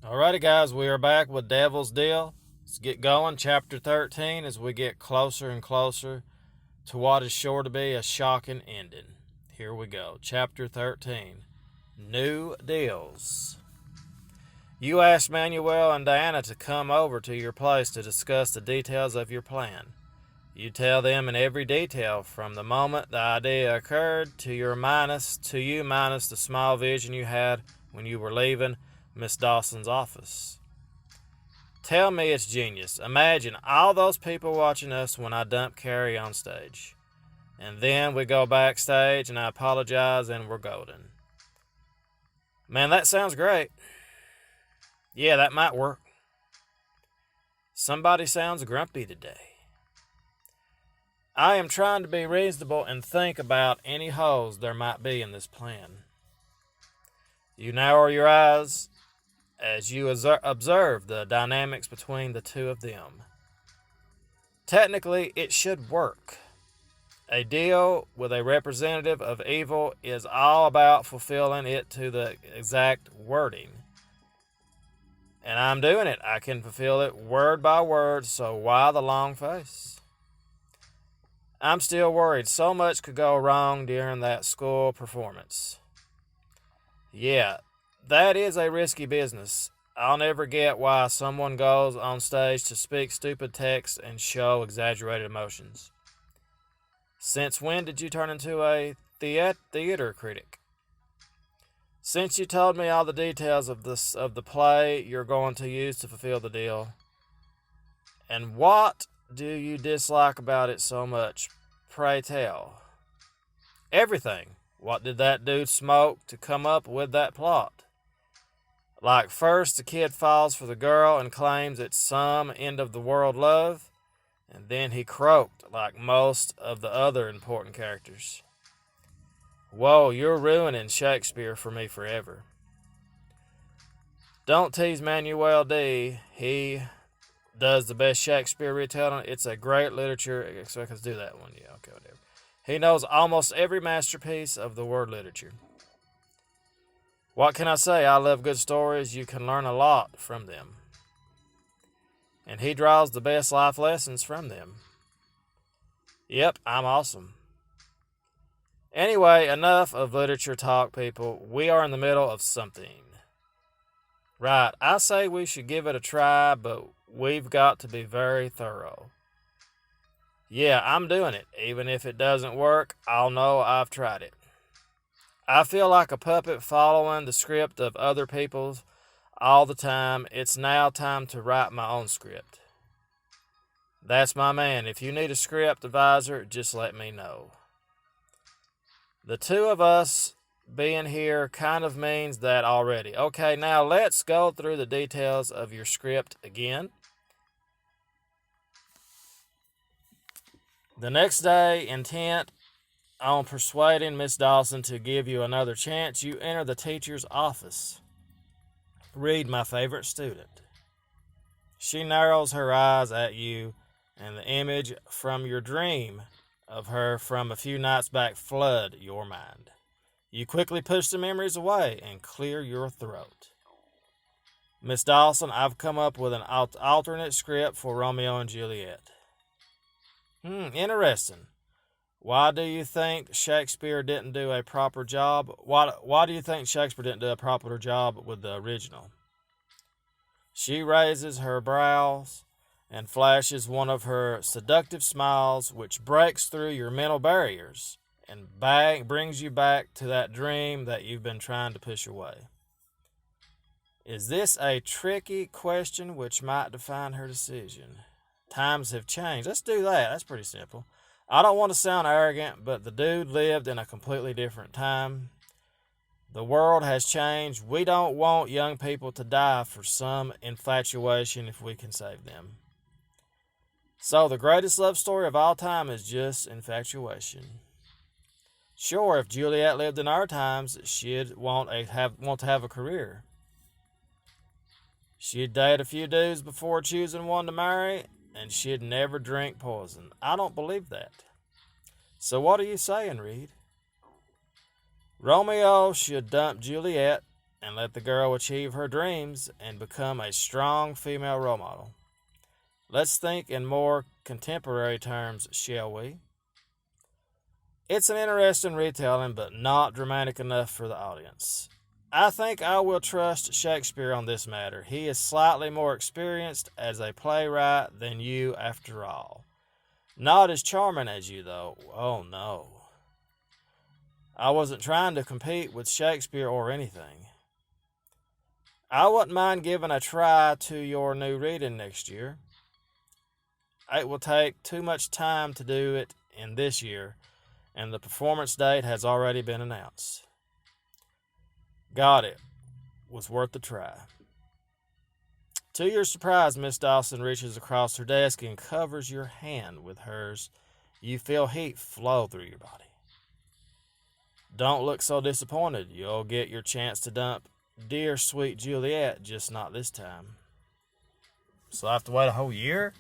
Alrighty, guys, we are back with Devil's Deal. Let's get going. Chapter 13 as we get closer and closer to what is sure to be a shocking ending. Here we go. Chapter 13 New Deals. You asked Manuel and Diana to come over to your place to discuss the details of your plan. You tell them in every detail from the moment the idea occurred to you minus the small vision you had when you were leaving Miss Dawson's office. Tell me it's genius. Imagine all those people watching us when I dump Carrie on stage. And then we go backstage and I apologize and we're golden. Man, that sounds great. Yeah, that might work. Somebody sounds grumpy today. I am trying to be reasonable and think about any holes there might be in this plan. You narrow your eyes as you observe the dynamics between the two of them. Technically, it should work. A deal with a representative of evil is all about fulfilling it to the exact wording. And I'm doing it. I can fulfill it word by word, so why the long face? I'm still worried. So much could go wrong during that school performance. Yeah, that is a risky business. I'll never get why someone goes on stage to speak stupid text and show exaggerated emotions. Since when did you turn into a theater critic? Since you told me all the details of the play you're going to use to fulfill the deal. And what do you dislike about it so much? Pray tell. Everything. What did that dude smoke to come up with that plot? Like first the kid falls for the girl and claims it's some end-of-the-world love, and then he croaked like most of the other important characters. Whoa, you're ruining Shakespeare for me forever. Don't tease Manuel D. He does the best Shakespeare retelling. It's a great literature. So I can do that one. Yeah, okay, whatever. He knows almost every masterpiece of the word literature. What can I say? I love good stories. You can learn a lot from them. And he draws the best life lessons from them. Yep, I'm awesome. Anyway, enough of literature talk, people. We are in the middle of something. Right, I say we should give it a try, but we've got to be very thorough. Yeah, I'm doing it. Even if it doesn't work, I'll know I've tried it. I feel like a puppet following the script of other people's all the time. It's now time to write my own script. That's my man. If you need a script advisor, just let me know. The two of us being here kind of means that already. Okay, now let's go through the details of your script again. The next day, intent on persuading Miss Dawson to give you another chance, you enter the teacher's office. Read my favorite student. She narrows her eyes at you, and the image from your dream of her from a few nights back flood your mind. You quickly push the memories away and clear your throat. Miss Dawson, I've come up with an alternate script for Romeo and Juliet. Interesting. Why do you think Shakespeare didn't do a proper job? Why do you think Shakespeare didn't do a proper job with the original? She raises her brows and flashes one of her seductive smiles, which breaks through your mental barriers and brings you back to that dream that you've been trying to push away. Is this a tricky question which might define her decision? Times have changed. Let's do that. That's pretty simple. I don't want to sound arrogant, but the dude lived in a completely different time. The world has changed. We don't want young people to die for some infatuation if we can save them. So the greatest love story of all time is just infatuation. Sure, if Juliet lived in our times, she'd want to have a career. She'd date a few dudes before choosing one to marry, and she'd never drink poison. I don't believe that. So what are you saying, Reed? Romeo should dump Juliet and let the girl achieve her dreams and become a strong female role model. Let's think in more contemporary terms, shall we? It's an interesting retelling, but not dramatic enough for the audience. I think I will trust Shakespeare on this matter. He is slightly more experienced as a playwright than you, after all. Not as charming as you, though. Oh, no. I wasn't trying to compete with Shakespeare or anything. I wouldn't mind giving a try to your new reading next year. It will take too much time to do it in this year, and the performance date has already been announced. Got it. Was worth the try. To your surprise, Miss Dawson reaches across her desk and covers your hand with hers. You feel heat flow through your body. Don't look so disappointed. You'll get your chance to dump dear sweet Juliet, just not this time. So I have to wait a whole year?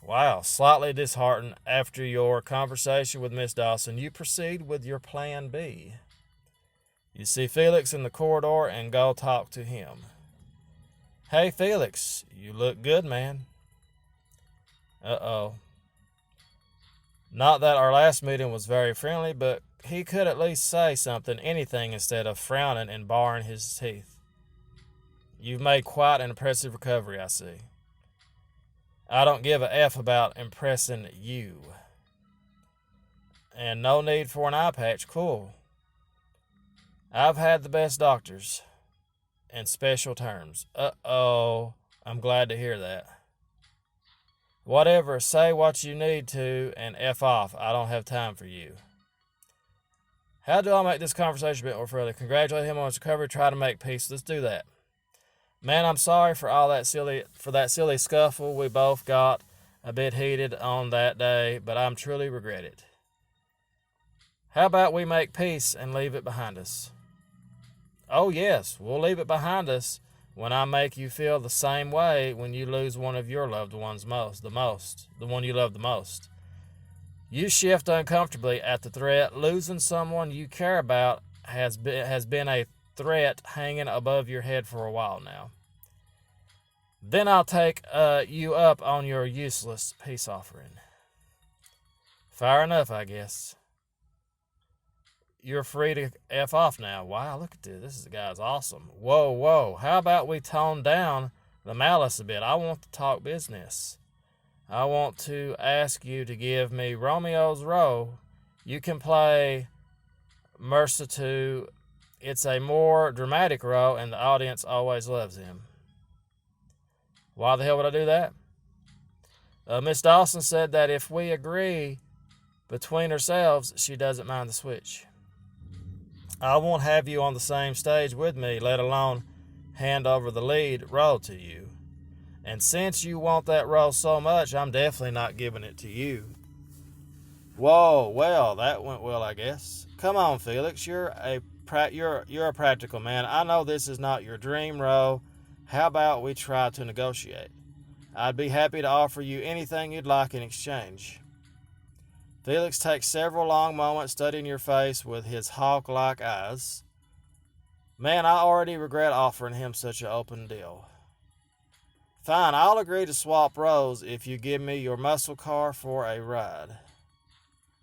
Wow, slightly disheartened after your conversation with Miss Dawson, you proceed with your plan B. You see Felix in the corridor and go talk to him. Hey, Felix, you look good, man. Uh-oh. Not that our last meeting was very friendly, but he could at least say something, anything, instead of frowning and baring his teeth. You've made quite an impressive recovery, I see. I don't give a F about impressing you. And no need for an eye patch, cool. I've had the best doctors. In special terms. Uh-oh, I'm glad to hear that. Whatever, say what you need to and F off. I don't have time for you. How do I make this conversation a bit more further? Congratulate him on his recovery, try to make peace. Let's do that. Man, I'm sorry for that silly scuffle. We both got a bit heated on that day, but I'm truly regret it. How about we make peace and leave it behind us? Oh yes, we'll leave it behind us when I make you feel the same way when you lose one of your loved ones the one you love the most. You shift uncomfortably at the threat. Losing someone you care about has been a threat hanging above your head for a while now. Then I'll take you up on your useless peace offering. Fair enough, I guess. You're free to F off now. Wow, look at this. This guy's awesome. Whoa. How about we tone down the malice a bit? I want to talk business. I want to ask you to give me Romeo's role. You can play Mercer too. It's a more dramatic role, and the audience always loves him. Why the hell would I do that? Miss Dawson said that if we agree between ourselves, she doesn't mind the switch. I won't have you on the same stage with me, let alone hand over the lead role to you. And since you want that role so much, I'm definitely not giving it to you. Whoa, well, that went well, I guess. Come on, Felix, you're a practical man. I know this is not your dream role. How about we try to negotiate? I'd be happy to offer you anything you'd like in exchange. Felix takes several long moments studying your face with his hawk-like eyes. Man, I already regret offering him such an open deal. Fine, I'll agree to swap roles if you give me your muscle car for a ride.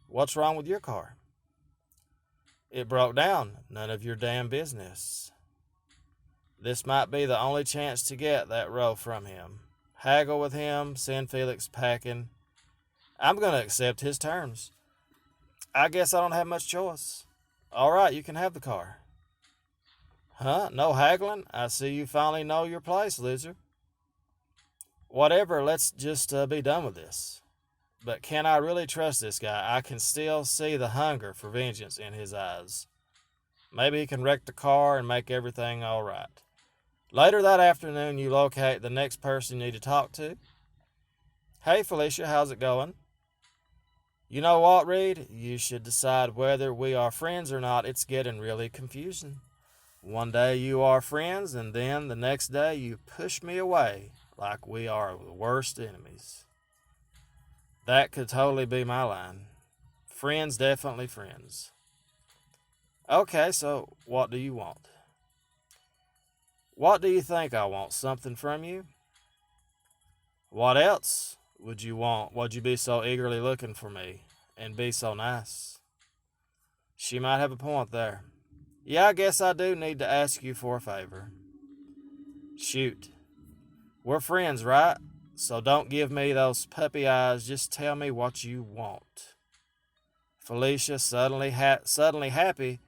What's wrong with your car? It broke down. None of your damn business. This might be the only chance to get that role from him. Haggle with him, send Felix packing. I'm going to accept his terms. I guess I don't have much choice. All right, you can have the car. Huh? No haggling? I see you finally know your place, loser. Whatever, let's just be done with this. But can I really trust this guy? I can still see the hunger for vengeance in his eyes. Maybe he can wreck the car and make everything all right. Later that afternoon, you locate the next person you need to talk to. Hey, Felicia, how's it going? You know what, Reed? You should decide whether we are friends or not. It's getting really confusing. One day you are friends, and then the next day you push me away like we are the worst enemies. That could totally be my line. Friends, definitely friends. Okay, so what do you want? What do you think I want? Something from you? What else would you want? Would you be so eagerly looking for me and be so nice? She might have a point there. Yeah, I guess I do need to ask you for a favor. Shoot. We're friends, right? So don't give me those puppy eyes. Just tell me what you want. Felicia, suddenly happy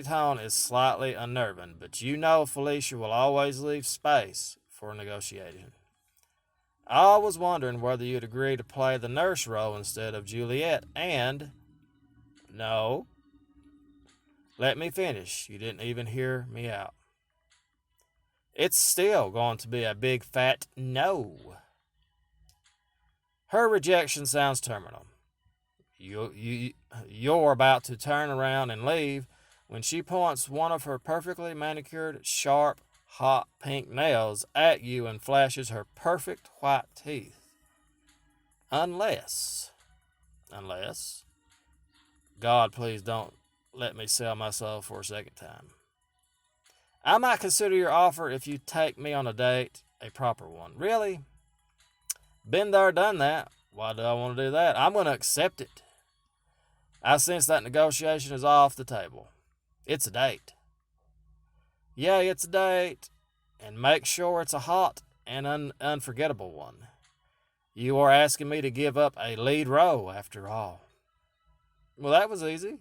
tone is slightly unnerving, but you know Felicia will always leave space for negotiation. I was wondering whether you'd agree to play the nurse role instead of Juliet, and... No. Let me finish. You didn't even hear me out. It's still going to be a big fat no. Her rejection sounds terminal. You're about to turn around and leave when she points one of her perfectly manicured, sharp, hot pink nails at you and flashes her perfect white teeth. Unless, God, please don't let me sell my soul for a second time. I might consider your offer if you take me on a date, a proper one. Really? Been there, done that. Why do I want to do that? I'm going to accept it. I sense that negotiation is off the table. It's a date. Yeah, it's a date. And make sure it's a hot and unforgettable one. You are asking me to give up a lead role, after all. Well, that was easy.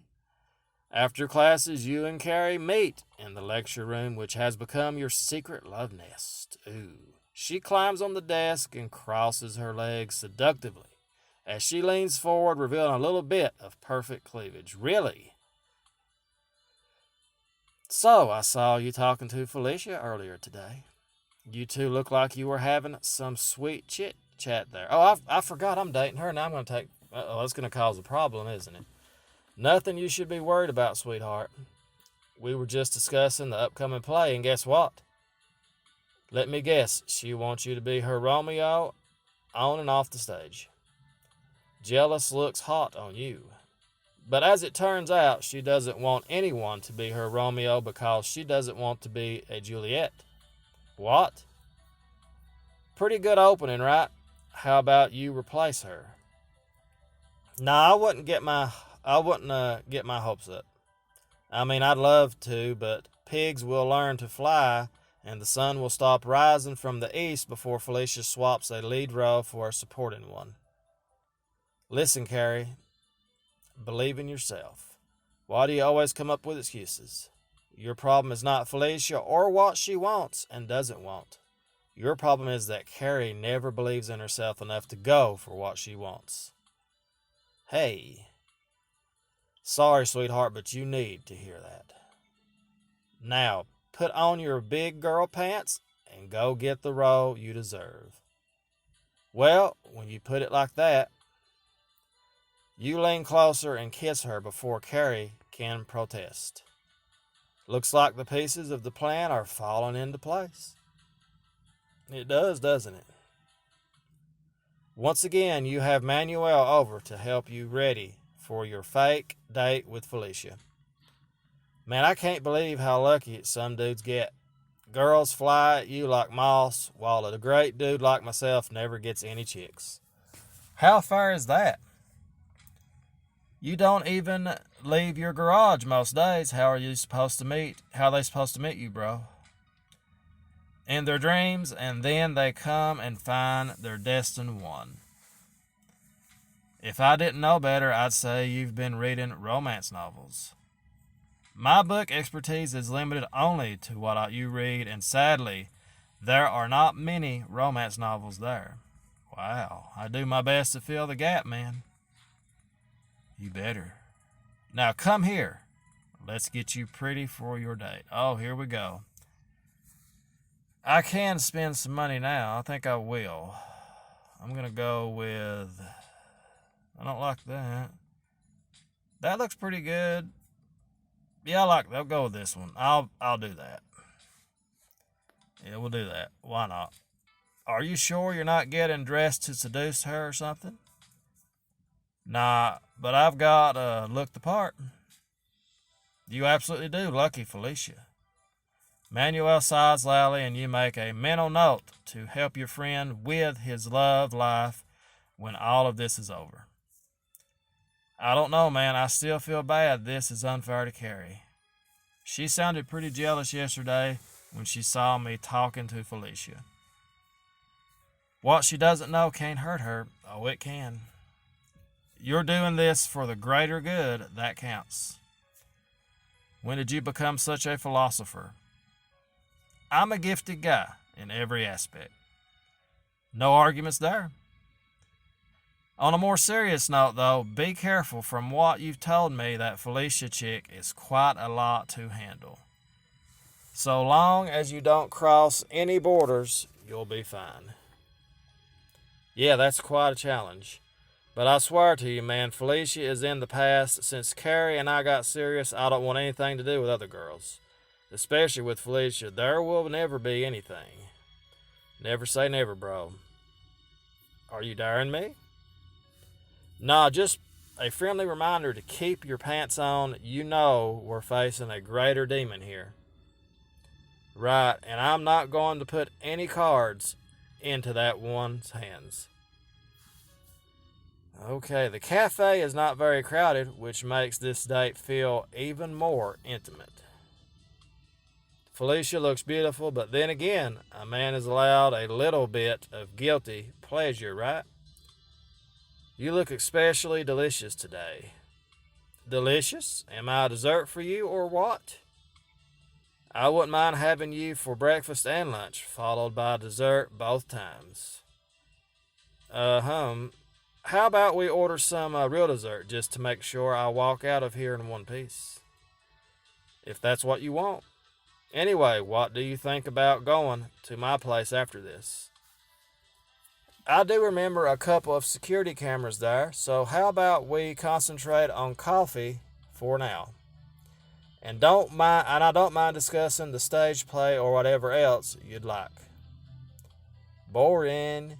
After classes, you and Carrie meet in the lecture room, which has become your secret love nest. Ooh. She climbs on the desk and crosses her legs seductively as she leans forward, revealing a little bit of perfect cleavage. Really? So, I saw you talking to Felicia earlier today. You two look like you were having some sweet chit-chat there. Oh, I forgot I'm dating her. Now I'm going to take... that's going to cause a problem, isn't it? Nothing you should be worried about, sweetheart. We were just discussing the upcoming play, and guess what? Let me guess, she wants you to be her Romeo on and off the stage. Jealous looks hot on you. But as it turns out, she doesn't want anyone to be her Romeo because she doesn't want to be a Juliet. What? Pretty good opening, right? How about you replace her? Nah, I wouldn't get my hopes up. I mean, I'd love to, but pigs will learn to fly, and the sun will stop rising from the east before Felicia swaps a lead role for a supporting one. Listen, Carrie, believe in yourself. Why do you always come up with excuses? Your problem is not Felicia or what she wants and doesn't want. Your problem is that Carrie never believes in herself enough to go for what she wants. Hey, sorry, sweetheart, but you need to hear that. Now, put on your big girl pants and go get the role you deserve. Well, when you put it like that, you lean closer and kiss her before Carrie can protest. Looks like the pieces of the plan are falling into place. It does, doesn't it? Once again, you have Manuel over to help you ready for your fake date with Felicia. Man, I can't believe how lucky some dudes get. Girls fly at you like moths, while a great dude like myself never gets any chicks. How fair is that? You don't even leave your garage most days. How are they supposed to meet you, bro? In their dreams, and then they come and find their destined one. If I didn't know better, I'd say you've been reading romance novels. My book expertise is limited only to what you read, and sadly, there are not many romance novels there. Wow, I do my best to fill the gap, man. You better. Now come here. Let's get you pretty for your date. Oh, here we go. I can spend some money now. I think I will. I'm going to go with... I don't like that. That looks pretty good. Yeah, I'll go with this one. I'll do that. Yeah, we'll do that. Why not? Are you sure you're not getting dressed to seduce her or something? Nah, but I've got look the part. You absolutely do. Lucky Felicia. Manuel sighs loudly, and you make a mental note to help your friend with his love life when all of this is over. I don't know, man. I still feel bad. This is unfair to Carrie. She sounded pretty jealous yesterday when she saw me talking to Felicia. What she doesn't know can't hurt her. Oh, it can. You're doing this for the greater good. That counts. When did you become such a philosopher? I'm a gifted guy in every aspect. No arguments there. On a more serious note, though, be careful. From what you've told me, that Felicia chick is quite a lot to handle. So long as you don't cross any borders, you'll be fine. Yeah, that's quite a challenge. But I swear to you, man, Felicia is in the past. Since Carrie and I got serious, I don't want anything to do with other girls. Especially with Felicia. There will never be anything. Never say never, bro. Are you daring me? Nah, just a friendly reminder to keep your pants on. You know we're facing a greater demon here. Right, and I'm not going to put any cards into that one's hands. Okay, the cafe is not very crowded, which makes this date feel even more intimate. Felicia looks beautiful, but then again, a man is allowed a little bit of guilty pleasure, right? You look especially delicious today. Delicious? Am I a dessert for you or what? I wouldn't mind having you for breakfast and lunch, followed by dessert both times. How about we order some real dessert just to make sure I walk out of here in one piece? If that's what you want. Anyway, what do you think about going to my place after this? I do remember a couple of security cameras there, so how about we concentrate on coffee for now? And I don't mind discussing the stage play or whatever else you'd like. Boring.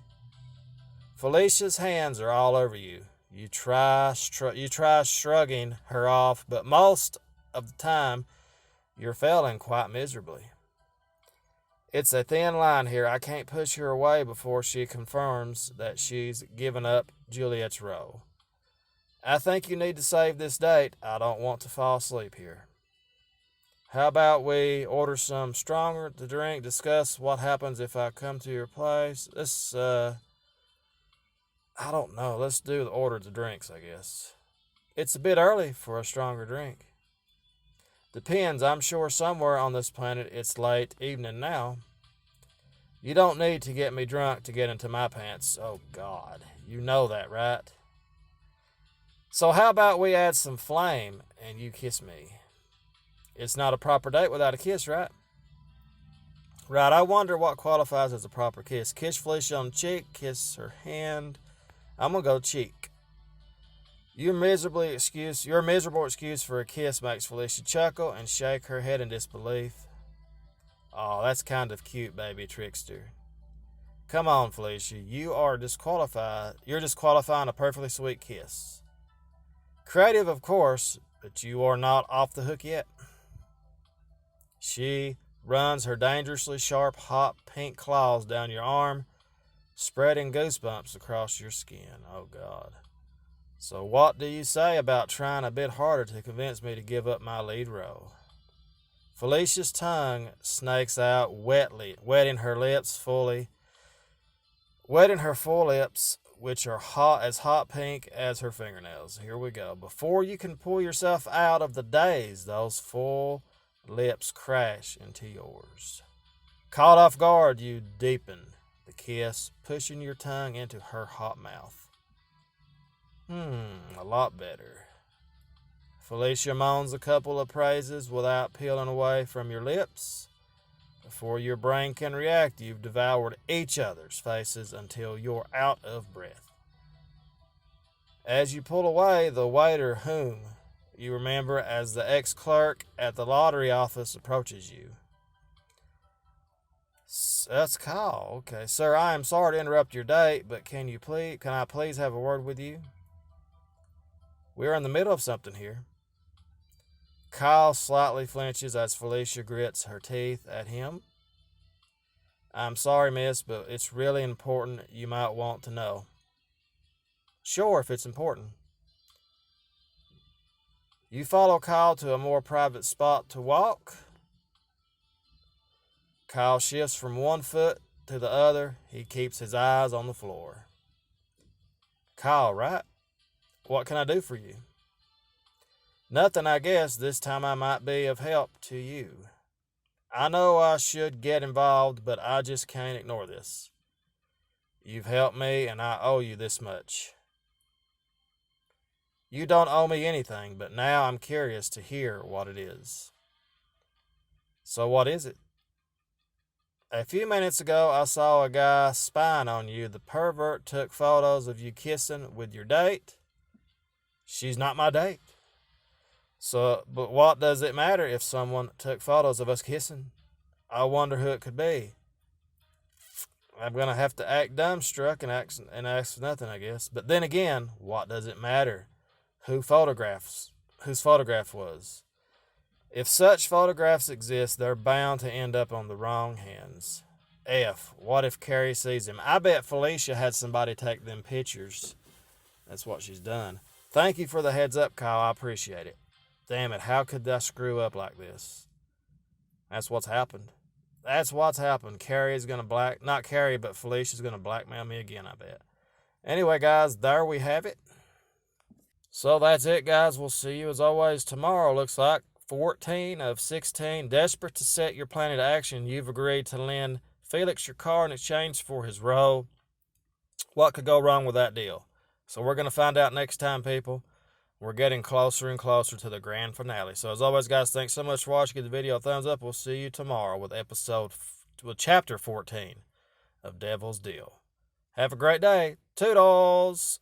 Felicia's hands are all over you. You try shrugging her off, but most of the time you're failing quite miserably. It's a thin line here. I can't push her away before she confirms that she's given up Juliet's role. I think you need to save this date. I don't want to fall asleep here. How about we order some stronger to drink, discuss what happens if I come to your place? I don't know. Let's do the order to drinks, I guess. It's a bit early for a stronger drink. Depends. I'm sure somewhere on this planet it's late evening now. You don't need to get me drunk to get into my pants. Oh, God. You know that, right? So how about we add some flame and you kiss me? It's not a proper date without a kiss, right? Right, I wonder what qualifies as a proper kiss. Kiss Felicia on the cheek, kiss her hand. I'm going to go cheek. Your miserable excuse for a kiss makes Felicia chuckle and shake her head in disbelief. Oh, that's kind of cute, baby trickster. Come on, Felicia. You're disqualifying a perfectly sweet kiss. Creative, of course, but you are not off the hook yet. She runs her dangerously sharp, hot pink claws down your arm, spreading goosebumps across your skin. Oh, God. So what do you say about trying a bit harder to convince me to give up my lead role? Felicia's tongue snakes out wetting her full lips, which are hot pink as her fingernails. Here we go. Before you can pull yourself out of the daze, those full lips crash into yours. Caught off guard, you deepen the kiss, pushing your tongue into her hot mouth. A lot better. Felicia moans a couple of praises without peeling away from your lips. Before your brain can react, you've devoured each other's faces until you're out of breath. As you pull away, the waiter, whom you remember as the ex-clerk at the lottery office, approaches you. That's Kyle. Okay, sir, I am sorry to interrupt your date, but can I please have a word with you? We're in the middle of something here. Kyle slightly flinches as Felicia grits her teeth at him. I'm sorry, miss, but it's really important. You might want to know. Sure, if it's important. You follow Kyle to a more private spot to walk. Kyle shifts from one foot to the other. He keeps his eyes on the floor. Kyle, right? What can I do for you? Nothing, I guess. This time I might be of help to you. I know I should get involved, but I just can't ignore this. You've helped me, and I owe you this much. You don't owe me anything, but now I'm curious to hear what it is. So what is it? A few minutes ago, I saw a guy spying on you. The pervert took photos of you kissing with your date. She's not my date. So, but what does it matter if someone took photos of us kissing? I wonder who it could be. I'm going to have to act dumbstruck and ask for nothing, I guess. But then again, what does it matter? Whose photograph was? If such photographs exist, they're bound to end up on the wrong hands. What if Carrie sees him? I bet Felicia had somebody take them pictures. That's what she's done. Thank you for the heads up, Kyle. I appreciate it. Damn it, how could I screw up like this? That's what's happened. Carrie is going to not Carrie, but Felicia's going to blackmail me again, I bet. Anyway, guys, there we have it. So that's it, guys. We'll see you as always tomorrow. Looks like 14 of 16. Desperate to set your plan into action, you've agreed to lend Felix your car in exchange for his role. What could go wrong with that deal? So we're going to find out next time, people. We're getting closer and closer to the grand finale. So as always, guys, thanks so much for watching. Give the video a thumbs up. We'll see you tomorrow with chapter 14 of Devil's Deal. Have a great day. Toodles!